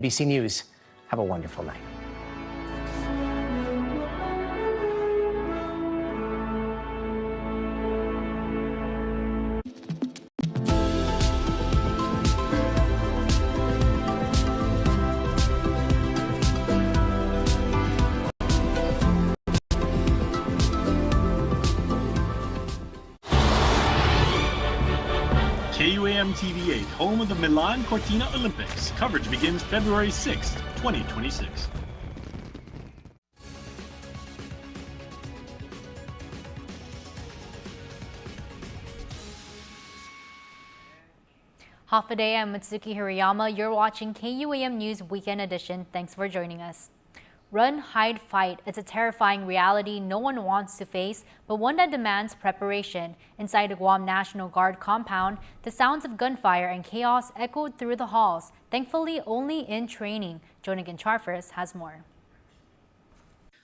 BC News, have a wonderful night. KUAM TV8, home of the Milan Cortina Olympics. Coverage begins February 6th, 2026. Half a day, I'm Mitsuki Hirayama. You're watching KUAM News Weekend Edition. Thanks for joining us. Run, hide, fight. It's a terrifying reality no one wants to face, but one that demands preparation. Inside the Guam National Guard compound, the sounds of gunfire and chaos echoed through the halls, thankfully only in training. Jonigan Charfers has more.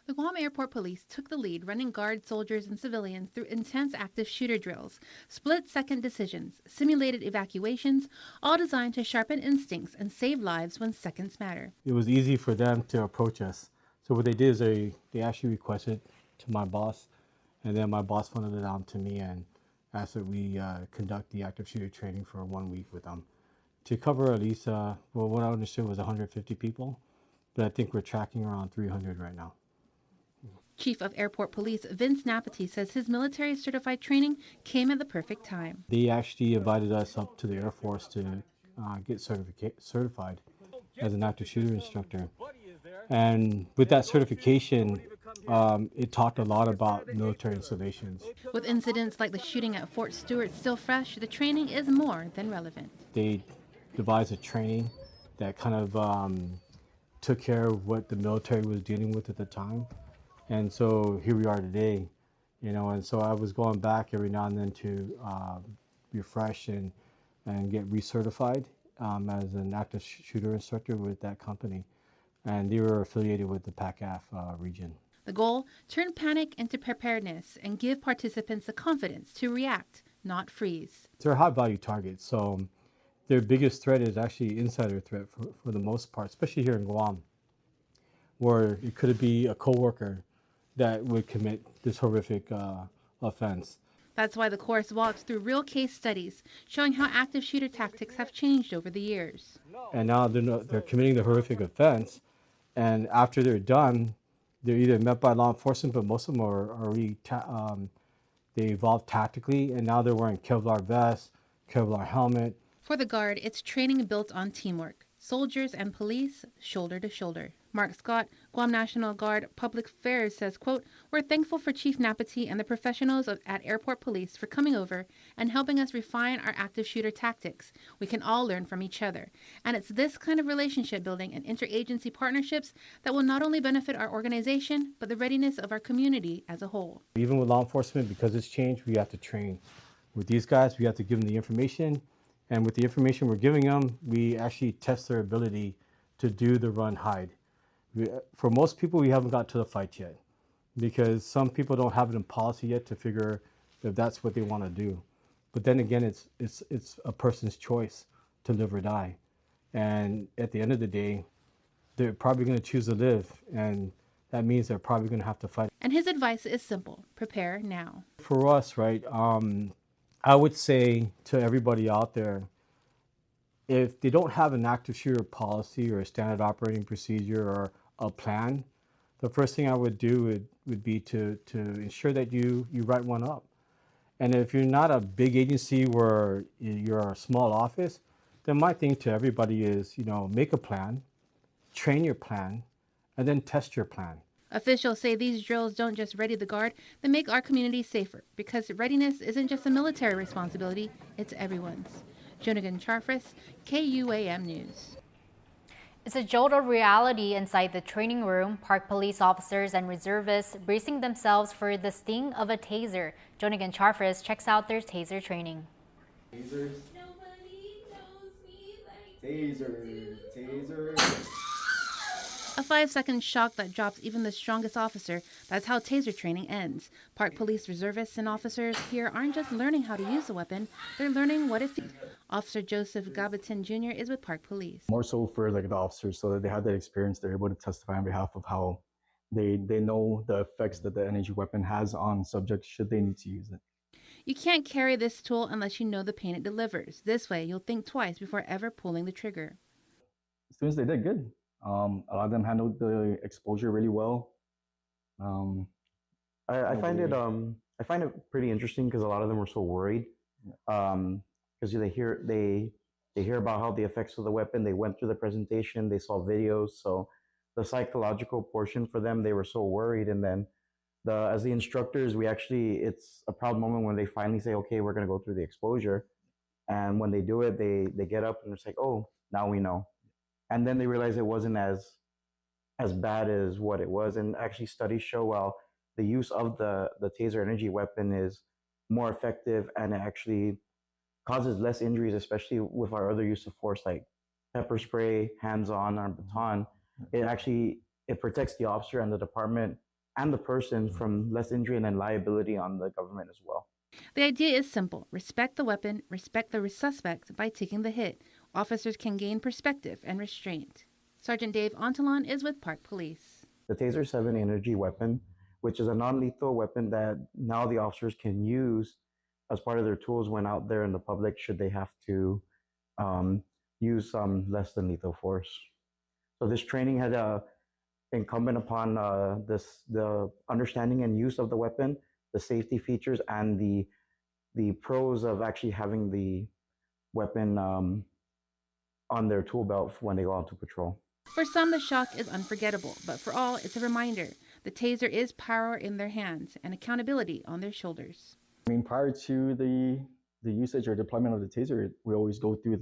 The Guam Airport Police took the lead, running guard, soldiers, and civilians through intense active shooter drills, split-second decisions, simulated evacuations, all designed to sharpen instincts and save lives when seconds matter. It was easy for them to approach us. So what they did is they actually requested to my boss, and then my boss funneled it down to me and asked that we conduct the active shooter training for 1 week with them to cover at least, well, what I understood was 150 people, but I think we're tracking around 300 right now. Chief of Airport Police Vince Napati says his military-certified training came at the perfect time. They actually invited us up to the Air Force to get certified as an active shooter instructor. And with that certification, it talked a lot about military installations. With incidents like the shooting at Fort Stewart still fresh, the training is more than relevant. They devised a training that kind of took care of what the military was dealing with at the time. And so here we are today, you know, and so I was going back every now and then to refresh and get recertified as an active shooter instructor with that company. And they were affiliated with the PACAF region. The goal, turn panic into preparedness and give participants the confidence to react, not freeze. They're high-value targets, so their biggest threat is actually insider threat for the most part, especially here in Guam, where it could be a coworker that would commit this horrific offense. That's why the course walks through real case studies, showing how active shooter tactics have changed over the years. And now they're committing the horrific offense, and after they're done, they're either met by law enforcement, but most of them are already, they evolved tactically, and now they're wearing Kevlar vests, Kevlar helmet. For the Guard, it's training built on teamwork. Soldiers and police, shoulder to shoulder. Mark Scott, Guam National Guard Public Affairs says, quote, "We're thankful for Chief Napati and the professionals at Airport Police for coming over and helping us refine our active shooter tactics. We can all learn from each other. And it's this kind of relationship building and interagency partnerships that will not only benefit our organization, but the readiness of our community as a whole." Even with law enforcement, because it's changed, we have to train. With these guys, we have to give them the information. And with the information we're giving them, we actually test their ability to do the run hide. For most people, we haven't got to the fight yet because some people don't have it in policy yet to figure if that's what they want to do. But then again, it's a person's choice to live or die. And at the end of the day, they're probably going to choose to live. And that means they're probably going to have to fight. And his advice is simple: prepare now. For us, right, I would say to everybody out there, if they don't have an active shooter policy or a standard operating procedure or a plan, the first thing I would do would be to ensure that you write one up. And if you're not a big agency where you're a small office, then my thing to everybody is, you know, make a plan, train your plan, and then test your plan. Officials say these drills don't just ready the Guard, they make our community safer, because readiness isn't just a military responsibility, it's everyone's. Jonigan Charfris, KUAM News. It's a jolt of reality inside the training room. Park police officers and reservists bracing themselves for the sting of a taser. Jonigan Charfris checks out their taser training. Tasers. Nobody knows me like taser. A 5-second shock that drops even the strongest officer. That's how taser training ends. Park Police reservists and officers here aren't just learning how to use the weapon, they're learning what it feels. Officer Joseph Gabatin Jr. is with Park Police. More so for like the officers, so that they have that experience, they're able to testify on behalf of how they know the effects that the energy weapon has on subjects should they need to use it. You can't carry this tool unless you know the pain it delivers. This way, you'll think twice before ever pulling the trigger. Students, they did good. A lot of them handled the exposure really well. I find it pretty interesting because a lot of them were so worried because they hear about how the effects of the weapon. They went through the presentation, they saw videos, so the psychological portion for them, they were so worried. And then as the instructors, it's a proud moment when they finally say, okay, we're going to go through the exposure. And when they do it, they get up and it's like, oh, now we know. And then they realize it wasn't as bad as what it was. And actually studies show, well, the use of the taser energy weapon is more effective and it actually causes less injuries, especially with our other use of force like pepper spray, hands-on, or baton. It protects the officer and the department and the person from less injury and then liability on the government as well. The idea is simple. Respect the weapon, respect the suspect by taking the hit. Officers can gain perspective and restraint. Sergeant Dave Ontalon is with Park Police. The Taser 7 energy weapon, which is a non-lethal weapon that now the officers can use as part of their tools when out there in the public should they have to use some less than lethal force. So this training had incumbent upon the understanding and use of the weapon, the safety features, and the pros of actually having the weapon on their tool belt when they go out to patrol. For some, the shock is unforgettable, but for all, it's a reminder. The taser is power in their hands and accountability on their shoulders. I mean, prior to the usage or deployment of the taser, we always go through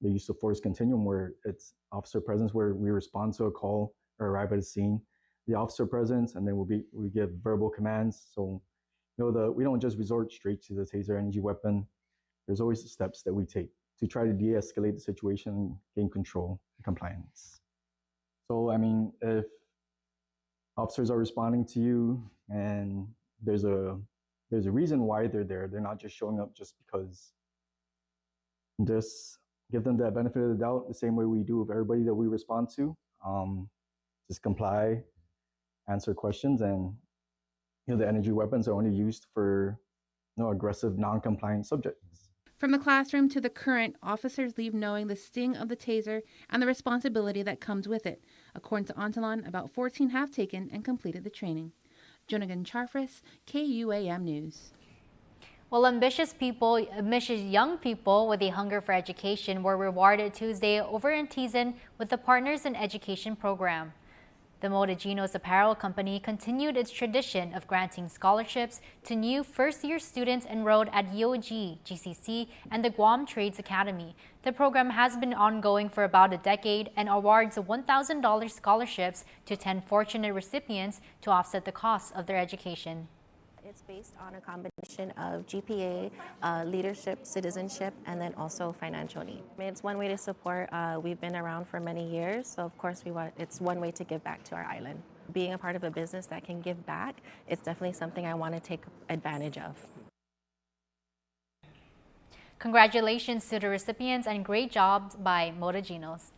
the use of force continuum where it's officer presence, where we respond to a call or arrive at a scene, the officer presence, and then we give verbal commands. So, we don't just resort straight to the taser energy weapon. There's always steps that we take to try to de-escalate the situation, gain control, and compliance. So, I mean, if officers are responding to you and there's a reason why they're there, they're not just showing up just because. Just give them the benefit of the doubt the same way we do with everybody that we respond to. Just comply, answer questions, and the energy weapons are only used for aggressive, non-compliant subjects. From the classroom to the current, officers leave knowing the sting of the taser and the responsibility that comes with it. According to Ontalon, about 14 have taken and completed the training. Jonagan Charfris, KUAM News. Well, ambitious young people with a hunger for education were rewarded Tuesday over in Tizon with the Partners in Education program. The Modaginos apparel company continued its tradition of granting scholarships to new first-year students enrolled at UOG, GCC, and the Guam Trades Academy. The program has been ongoing for about a decade and awards $1,000 scholarships to 10 fortunate recipients to offset the costs of their education. It's based on a combination of GPA, leadership, citizenship, and then also financial need. It's one way to support. We've been around for many years, so of course it's one way to give back to our island. Being a part of a business that can give back, it's definitely something I want to take advantage of. Congratulations to the recipients and great job by Modaginos.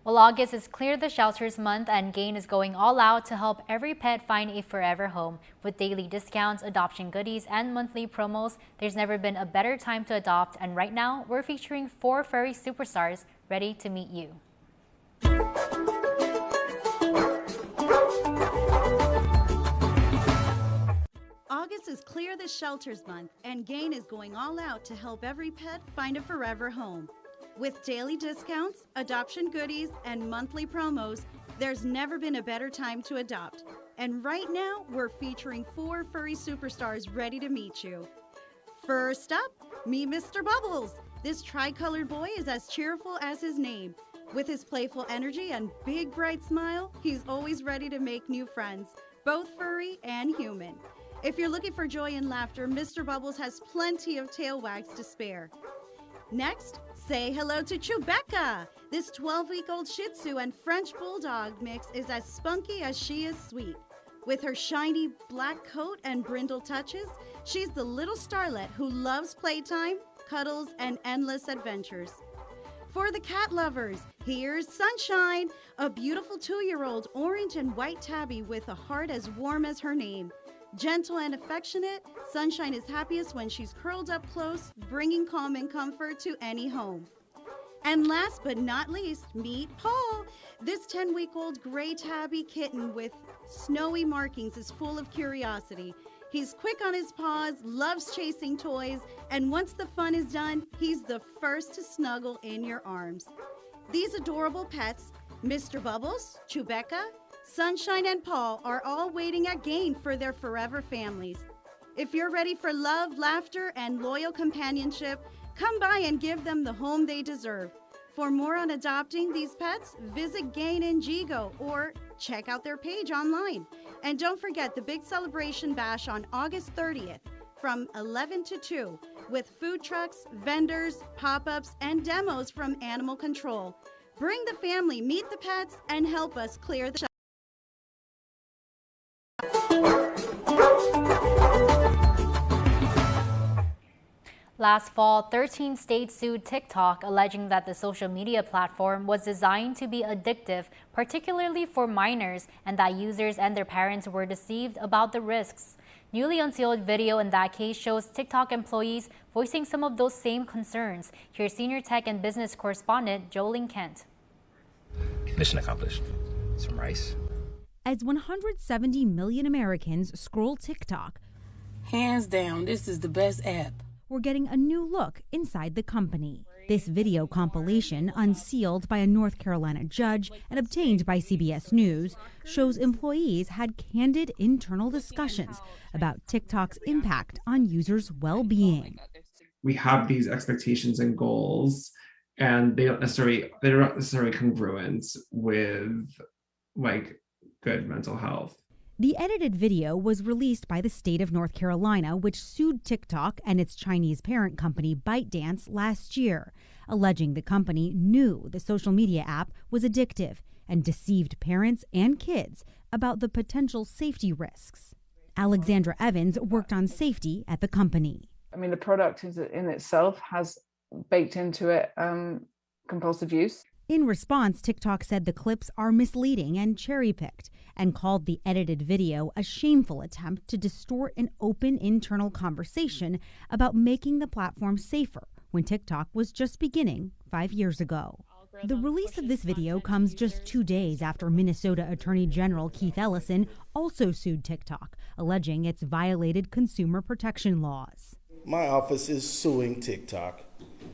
Well, August is Clear the Shelters month and GAIN is going all out to help every pet find a forever home. With daily discounts, adoption goodies, and monthly promos, there's never been a better time to adopt, and right now, we're featuring 4 furry superstars ready to meet you. August is Clear the Shelters month, and GAIN is going all out to help every pet find a forever home. With daily discounts, adoption goodies, and monthly promos, there's never been a better time to adopt. And right now, we're featuring 4 furry superstars ready to meet you. First up, meet Mr. Bubbles. This tri-colored boy is as cheerful as his name. With his playful energy and big bright smile, he's always ready to make new friends, both furry and human. If you're looking for joy and laughter, Mr. Bubbles has plenty of tail wags to spare. Next, Say hello to Chewbacca. This 12-week-old Shih Tzu and French Bulldog mix is as spunky as she is sweet. With her shiny black coat and brindle touches, she's the little starlet who loves playtime, cuddles, and endless adventures. For the cat lovers, here's Sunshine, a beautiful 2-year-old orange and white tabby with a heart as warm as her name. Gentle and affectionate, Sunshine is happiest when she's curled up close, bringing calm and comfort to any home. And last but not least, meet Paul. This 10-week-old gray tabby kitten with snowy markings is full of curiosity. He's quick on his paws, loves chasing toys, and once the fun is done, he's the first to snuggle in your arms. These adorable pets, Mr. Bubbles, Chewbacca, Sunshine, and Paul, are all waiting at Gain for their forever families. If you're ready for love, laughter, and loyal companionship, come by and give them the home they deserve. For more on adopting these pets, visit Gain in Jigo or check out their page online. And don't forget the big celebration bash on August 30th from 11 to 2 with food trucks, vendors, pop-ups, and demos from Animal Control. Bring the family, meet the pets, and help us clear the Last fall, 13 states sued TikTok, alleging that the social media platform was designed to be addictive, particularly for minors, and that users and their parents were deceived about the risks. Newly unsealed video in that case shows TikTok employees voicing some of those same concerns. Here's senior tech and business correspondent Jolene Kent. Mission accomplished. Some rice. As 170 million Americans scroll TikTok, hands down, this is the best app. We're getting a new look inside the company. This video compilation, unsealed by a North Carolina judge and obtained by CBS News, shows employees had candid internal discussions about TikTok's impact on users' well-being. We have these expectations and goals, and they're not necessarily congruent with good mental health. The edited video was released by the state of North Carolina, which sued TikTok and its Chinese parent company ByteDance last year, alleging the company knew the social media app was addictive and deceived parents and kids about the potential safety risks. Alexandra Evans worked on safety at the company. I mean, the product in itself has baked into it compulsive use. In response, TikTok said the clips are misleading and cherry-picked and called the edited video a shameful attempt to distort an open internal conversation about making the platform safer when TikTok was just beginning 5 years ago. The release of this video comes just 2 days after Minnesota Attorney General Keith Ellison also sued TikTok, alleging it's violated consumer protection laws. My office is suing TikTok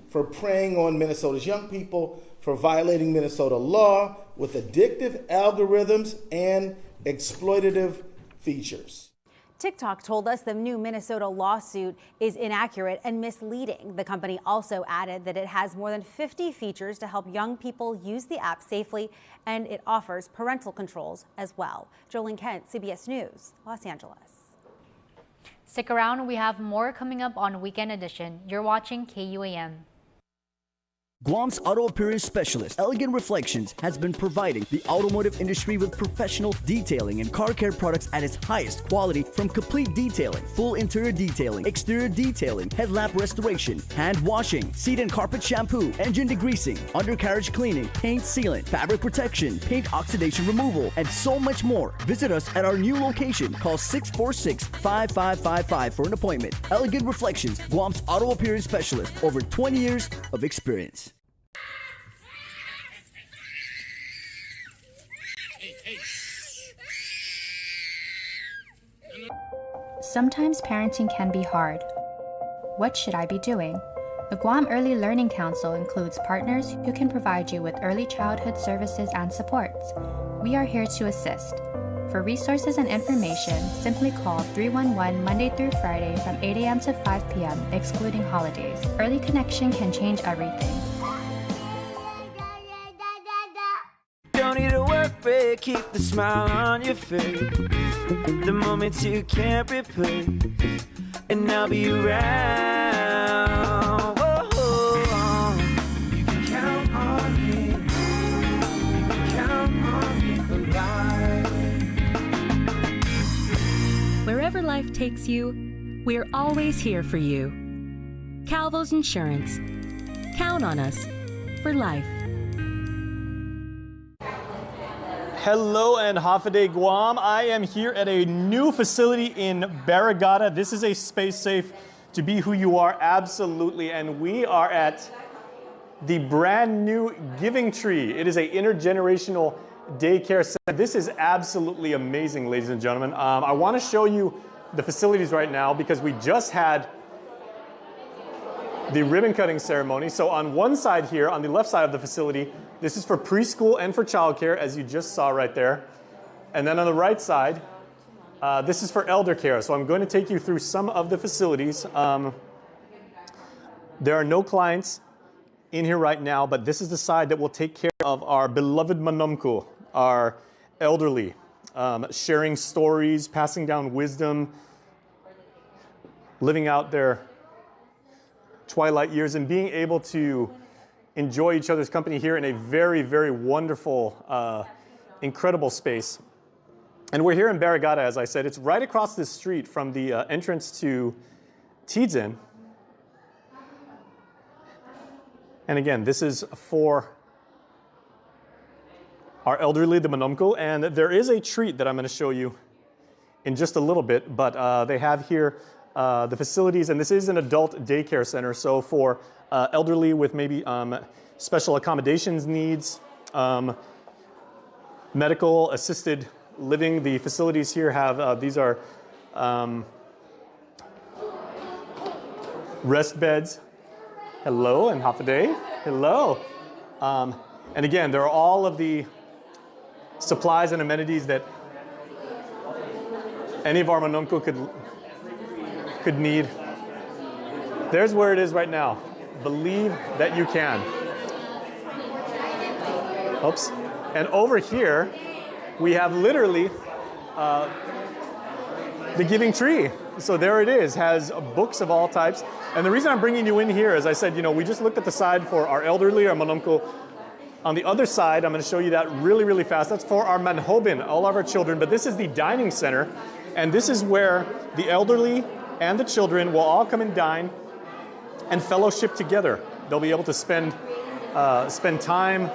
for preying on Minnesota's young people, for violating Minnesota law with addictive algorithms and exploitative features. TikTok told us the new Minnesota lawsuit is inaccurate and misleading. The company also added that it has more than 50 features to help young people use the app safely, and it offers parental controls as well. Jolene Kent, CBS News, Los Angeles. Stick around, we have more coming up on Weekend Edition. You're watching KUAM. Guam's auto appearance specialist, Elegant Reflections, has been providing the automotive industry with professional detailing and car care products at its highest quality, from complete detailing, full interior detailing, exterior detailing, headlamp restoration, hand washing, seat and carpet shampoo, engine degreasing, undercarriage cleaning, paint sealant, fabric protection, paint oxidation removal, and so much more. Visit us at our new location. Call 646-5555 for an appointment. Elegant Reflections, Guam's auto appearance specialist, over 20 years of experience. Sometimes parenting can be hard. What should I be doing? The Guam Early Learning Council includes partners who can provide you with early childhood services and supports. We are here to assist. For resources and information, simply call 311 Monday through Friday from 8 a.m. to 5 p.m., excluding holidays. Early connection can change everything. Don't need a work break, keep the smile on your face. The moments you can't replace, and I'll be around. Whoa. takes you, we're always here for you. Calvo's Insurance. Count on us for life. Hello and Hafaday Guam. I am here at a new facility in Barrigada. This is a space safe to be who you are, absolutely. And we are at the brand new Giving Tree. It is an intergenerational daycare center. This is absolutely amazing, ladies and gentlemen. I want to show you the facilities right now because we just had the ribbon cutting ceremony. So on one side here, on the left side of the facility, this is for preschool and for childcare, as you just saw right there. And then on the right side, this is for elder care. So I'm going to take you through some of the facilities. There are no clients in here right now, but this is the side that will take care of our beloved manumku, our elderly, sharing stories, passing down wisdom, living out their twilight years and being able to enjoy each other's company here in a very, very wonderful, incredible space. And we're here in Barrigada, as I said. It's right across the street from the entrance to Tidzin. And again, this is for our elderly, the manumku. And there is a treat that I'm going to show you in just a little bit. But they have here the facilities, and this is an adult daycare center. So for elderly with maybe special accommodations needs, medical assisted living, the facilities here have, these are rest beds. Hello, and Hafaday. Hello. And again, there are all of the supplies and amenities that any of our manumku could need. There's where it is right now. Believe that you can. Oops. And over here, we have literally the Giving Tree. So there it is, has books of all types. And the reason I'm bringing you in here, as I said, you know, we just looked at the side for our elderly, our manumku. On the other side, I'm going to show you that really, really fast. That's for our manhobin, all of our children. But this is the dining center. And this is where the elderly and the children will all come and dine and fellowship together. They'll be able to spend time,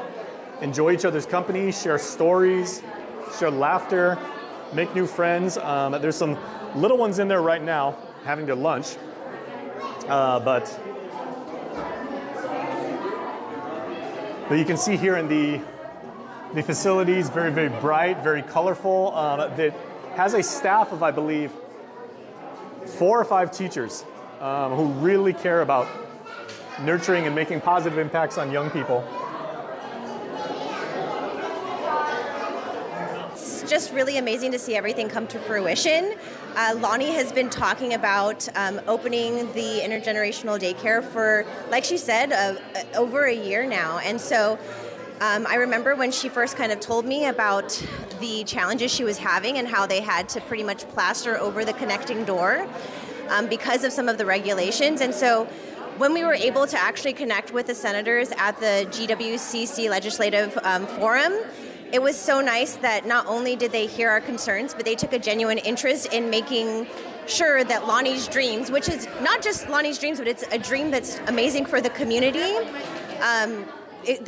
enjoy each other's company, share stories, share laughter, make new friends. There's some little ones in there right now having their lunch. But you can see here in the facilities, very, very bright, very colorful. That has a staff of, I believe, 4 or 5 teachers who really care about nurturing and making positive impacts on young people. It's just really amazing to see everything come to fruition. Lonnie has been talking about opening the intergenerational daycare for, like she said, over a year now. And so I remember when she first kind of told me about the challenges she was having and how they had to pretty much plaster over the connecting door because of some of the regulations. And so when we were able to actually connect with the senators at the GWCC Legislative Forum, it was so nice that not only did they hear our concerns, but they took a genuine interest in making sure that Lonnie's dreams, which is not just Lonnie's dreams, but it's a dream that's amazing for the community,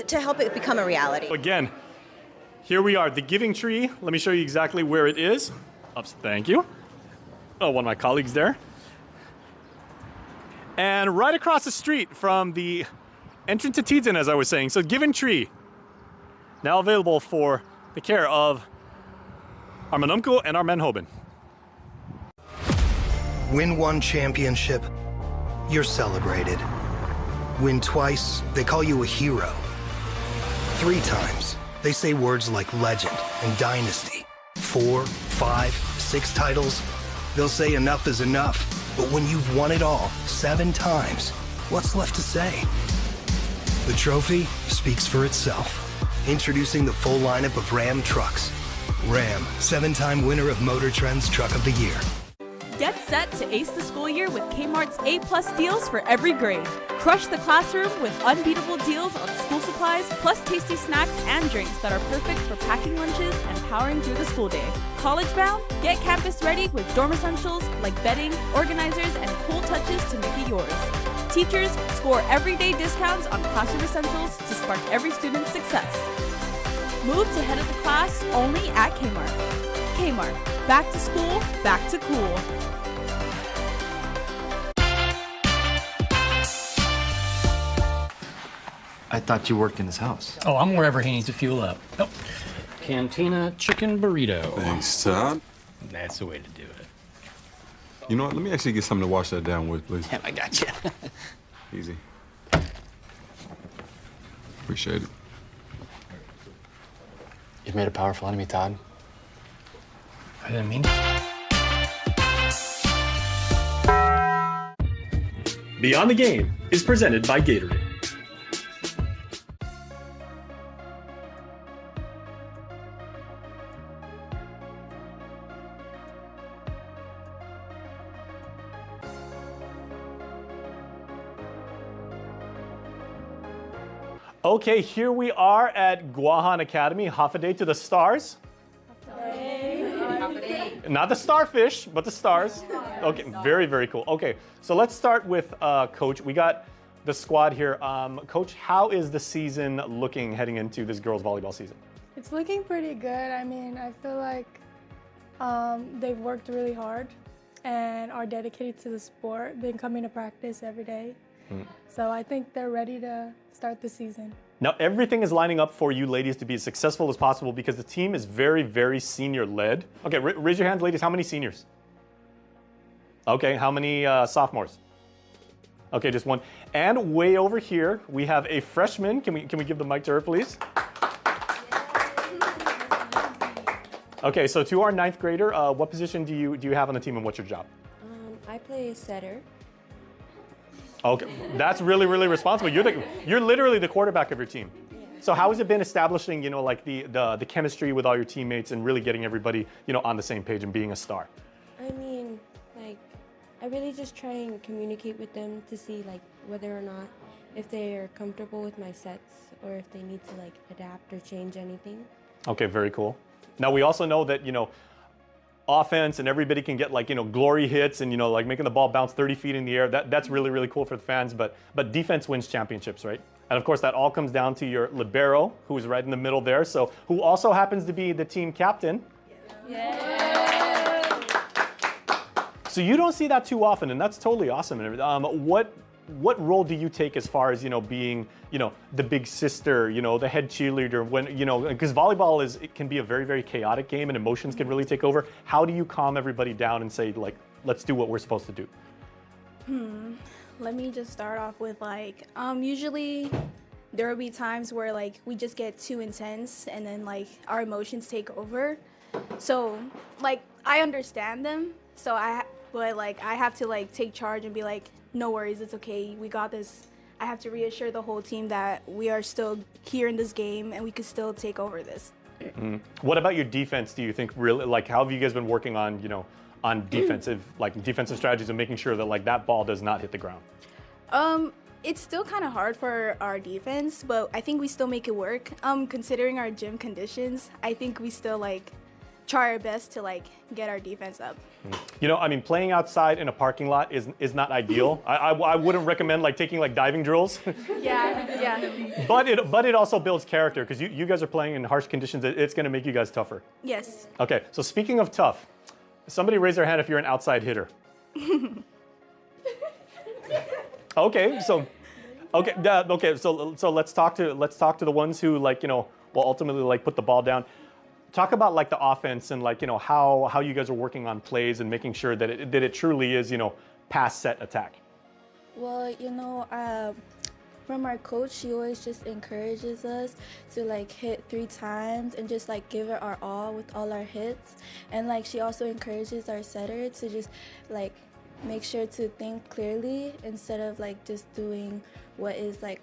to help it become a reality. Again, here we are, the Giving Tree. Let me show you exactly where it is. Oops, thank you. Oh, one of my colleagues there. And right across the street from the entrance to Tidzin, as I was saying. So Giving Tree, now available for the care of our manumku and our menhobin. Win one championship, you're celebrated. Win twice, they call you a hero. 3 times, they say words like legend and dynasty. 4, 5, 6 titles, they'll say enough is enough. But when you've won it all 7 times, what's left to say? The trophy speaks for itself. Introducing the full lineup of Ram trucks. Ram, 7-time winner of Motor Trend's Truck of the Year. Get set to ace the school year with Kmart's A+ deals for every grade. Crush the classroom with unbeatable deals on school supplies, plus tasty snacks and drinks that are perfect for packing lunches and powering through the school day. College bound? Get campus ready with dorm essentials like bedding, organizers, and cool touches to make it yours. Teachers, score everyday discounts on classroom essentials to spark every student's success. Move to head of the class only at Kmart. Kmart, back to school, back to cool. I thought you worked in his house. Oh, I'm wherever he needs to fuel up. Oh, Cantina chicken burrito. Thanks, Todd. That's the way to do it. You know what? Let me actually get something to wash that down with, please. Yeah, I got you. Easy. Appreciate it. You've made a powerful enemy, Todd. I didn't mean Beyond the Game is presented by Gatorade. Okay, here we are at KUAM Academy, half a day to the stars. Not the starfish, but the stars. Okay, very, very cool. Okay, so let's start with Coach. We got the squad here. Coach, how is the season looking heading into this girls volleyball season? It's looking pretty good. I mean, I feel like they've worked really hard and are dedicated to the sport, been coming to practice every day. So I think they're ready to start the season. Now, everything is lining up for you ladies to be as successful as possible because the team is very, very senior-led. Okay, raise your hands, ladies. How many seniors? Okay, how many sophomores? Okay, just one. And way over here, we have a freshman. Can we give the mic to her, please? Okay, so to our 9th grader, what position do you have on the team and what's your job? I play setter. Okay, that's really, really responsible. You're literally the quarterback of your team. So how has it been establishing, you know, like the chemistry with all your teammates and really getting everybody, you know, on the same page and being a star? I mean, like, I really just try and communicate with them to see, like, whether or not if they are comfortable with my sets or if they need to, like, adapt or change anything. Okay, very cool. Now we also know that, you know, offense and everybody can get, like, you know, glory hits and, you know, like making the ball bounce 30 feet in the air. That's really, really cool for the fans, but defense wins championships, right? And of course that all comes down to your libero, who is right in the middle there, so who also happens to be the team captain. Yeah. So you don't see that too often, and that's totally awesome. What role do you take as far as, you know, being, you know, the big sister, you know, the head cheerleader, when, you know, because volleyball it can be a very, very chaotic game and emotions can really take over. How do you calm everybody down and say, like, let's do what we're supposed to do? Let me just start off with, like, usually there will be times where, like, we just get too intense and then, like, our emotions take over. So, like, I understand them, but like I have to, like, take charge and be like, no worries, it's okay, we got this. I have to reassure the whole team that we are still here in this game and we can still take over this. What about your defense, do you think, really, like, how have you guys been working on, you know, on defensive strategies and making sure that, like, that ball does not hit the ground? It's still kind of hard for our defense, but I think we still make it work. Considering our gym conditions, I think we still, like, try our best to, like, get our defense up. You know, I mean, playing outside in a parking lot is not ideal. I wouldn't recommend, like, taking, like, diving drills. Yeah. But it also builds character because you guys are playing in harsh conditions. It's going to make you guys tougher. Yes. Okay, so speaking of tough, somebody raise their hand if you're an outside hitter. Okay, so let's talk to the ones who, like, you know, will ultimately, like, put the ball down. Talk about, like, the offense and, like, you know, how you guys are working on plays and making sure that it truly is, you know, pass, set, attack. Well, you know, from our coach, she always just encourages us to, like, hit 3 times and just, like, give it our all with all our hits. And, like, she also encourages our setter to just, like, make sure to think clearly instead of, like, just doing what is, like,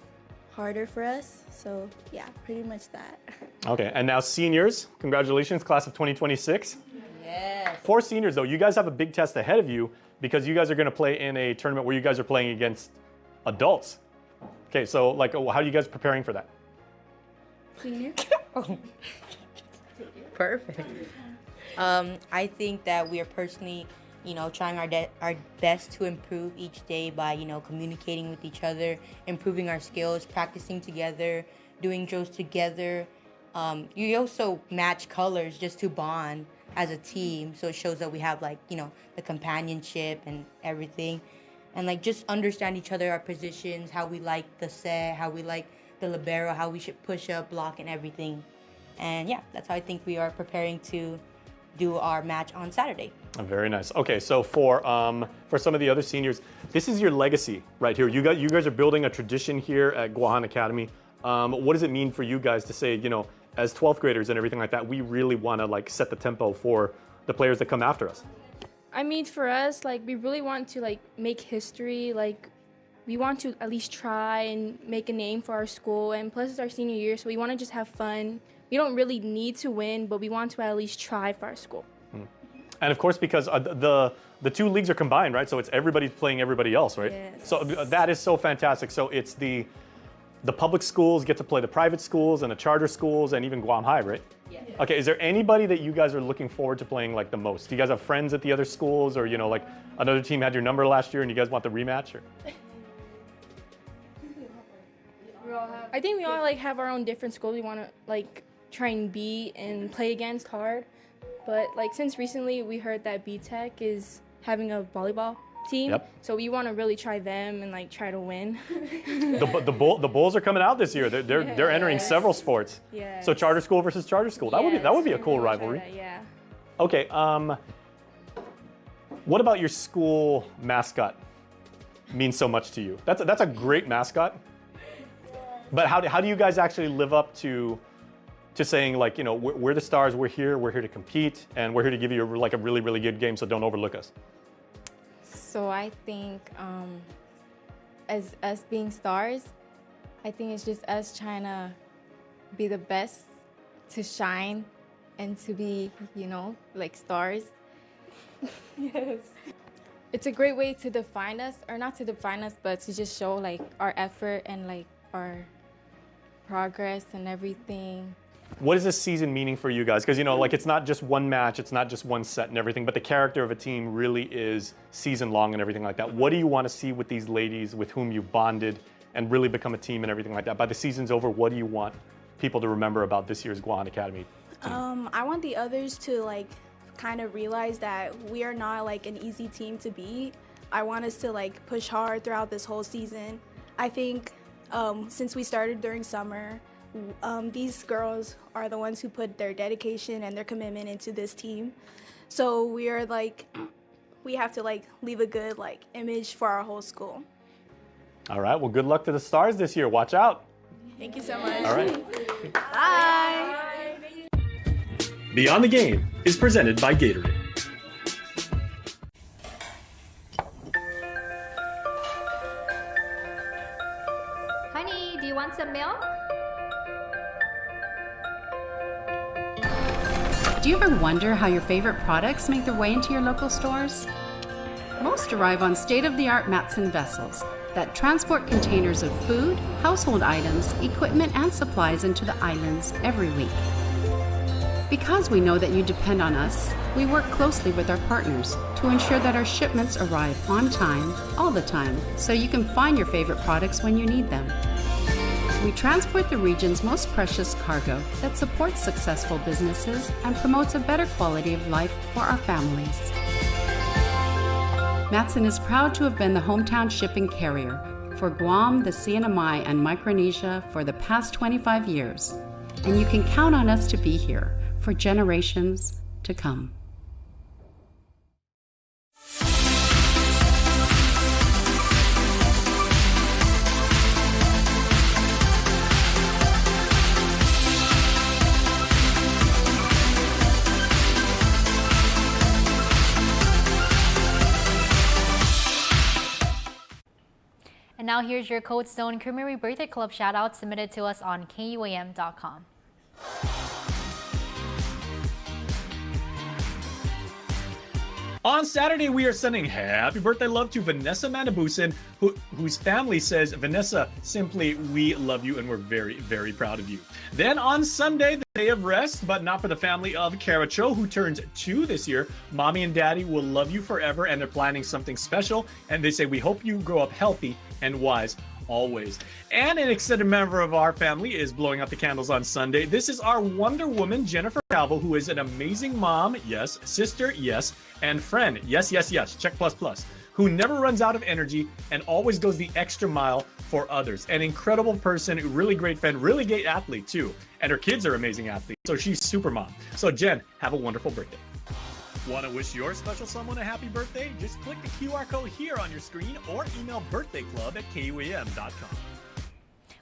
harder for us. So yeah, pretty much that. Okay, and now seniors, congratulations, class of 2026. Yes. For seniors though, you guys have a big test ahead of you because you guys are going to play in a tournament where you guys are playing against adults. Okay, so like, how are you guys preparing for that? Senior. Perfect. I think that we are personally, trying our best to improve each day by, communicating with each other, improving our skills, practicing together, doing drills together. You also match colors just to bond as a team, so it shows that we have the companionship and everything, and just understand each other, our positions, how we like the set, how we like the libero, how we should push up, block, and everything. And yeah, that's how I think we are preparing to do our match on Saturday. Very nice. Okay, so for some of the other seniors, this is your legacy right here. You guys are building a tradition here at Guahan Academy. What does it mean for you guys to say, as 12th graders and everything like that, we really want to set the tempo for the players that come after us? I mean, for us, we really want to make history. We want to at least try and make a name for our school, and plus it's our senior year, so we want to just have fun. We don't really need to win, but we want to at least try for our school. And of course, because the two leagues are combined, right? So it's everybody playing everybody else, right? Yes. So that is so fantastic. So it's the public schools get to play the private schools and the charter schools and even Guam High, right? Yeah. Okay, is there anybody that you guys are looking forward to playing the most? Do you guys have friends at the other schools, or another team had your number last year and you guys want the rematch? Or? I think we all have our own different schools we want to try and beat and play against hard. But since recently we heard that BTech is having a volleyball team, Yep. so we want to really try them and try to win. The Bulls are coming out this year. They're entering several sports. Yes. So charter school versus charter school. That would be a cool rivalry. Yeah. Okay. What about your school mascot means so much to you? That's a great mascot. But how do you guys actually live up to saying we're the stars, we're here to compete, and we're here to give you a really, really good game, so don't overlook us? So I think as us being stars, I think it's just us trying to be the best, to shine, and to be, stars. Yes. It's a great way to define us, or not to define us, but to just show our effort and our progress and everything. What is this season meaning for you guys? Because it's not just one match, it's not just one set and everything, but the character of a team really is season long and everything like that. What do you want to see with these ladies with whom you've bonded and really become a team and everything like that? By the season's over, what do you want people to remember about this year's Guahan Academy team? I want the others to kind of realize that we are not an easy team to beat. I want us to push hard throughout this whole season. I think since we started during summer, these girls are the ones who put their dedication and their commitment into this team. So we are we have to leave a good image for our whole school. All right, well, good luck to the stars this year. Watch out. Thank you so much. All right. Bye. Beyond the Game is presented by Gatorade. Honey, do you want some milk? Do you ever wonder how your favorite products make their way into your local stores? Most arrive on state-of-the-art Matson vessels that transport containers of food, household items, equipment, and supplies into the islands every week. Because we know that you depend on us, we work closely with our partners to ensure that our shipments arrive on time, all the time, so you can find your favorite products when you need them. We transport the region's most precious cargo that supports successful businesses and promotes a better quality of life for our families. Matson is proud to have been the hometown shipping carrier for Guam, the CNMI, and Micronesia for the past 25 years, and you can count on us to be here for generations to come. And now here's your Code Stone Creamery Birthday Club shoutout submitted to us on KUAM.com. On Saturday, we are sending happy birthday love to Vanessa Manabusin, whose family says, Vanessa, simply, we love you and we're very, very proud of you. Then on Sunday, the day of rest, but not for the family of Kara Cho, who turns 2 this year. Mommy and Daddy will love you forever, and they're planning something special. And they say, we hope you grow up healthy and wise always. And an extended member of our family is blowing out the candles on Sunday. This is our Wonder Woman, Jennifer Calvo, who is an amazing mom, yes, sister, yes, and friend, yes, yes, yes, check plus plus, who never runs out of energy and always goes the extra mile for others. An incredible person, really great friend, really great athlete too. And her kids are amazing athletes, so she's super mom. So Jen, have a wonderful birthday. Want to wish your special someone a happy birthday? Just click the QR code here on your screen or email birthdayclub@kuam.com.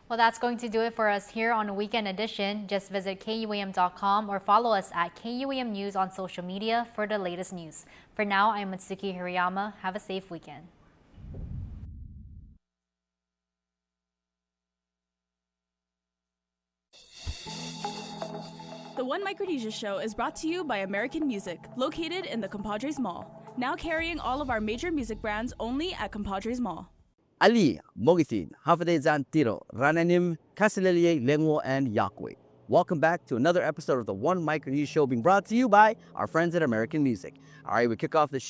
Well, that's going to do it for us here on Weekend Edition. Just visit KUAM.com or follow us at KUAM News on social media for the latest news. For now, I'm Matsuki Hirayama. Have a safe weekend. The One Micronesia Show is brought to you by American Music, located in the Compadres Mall. Now carrying all of our major music brands only at Compadres Mall. Ali, Mogitin, Hafadezan Tiro, Rananim, Kasilelier, Lengwo, and Yakwe. Welcome back to another episode of the One Micronesia Show being brought to you by our friends at American Music. All right, we kick off the show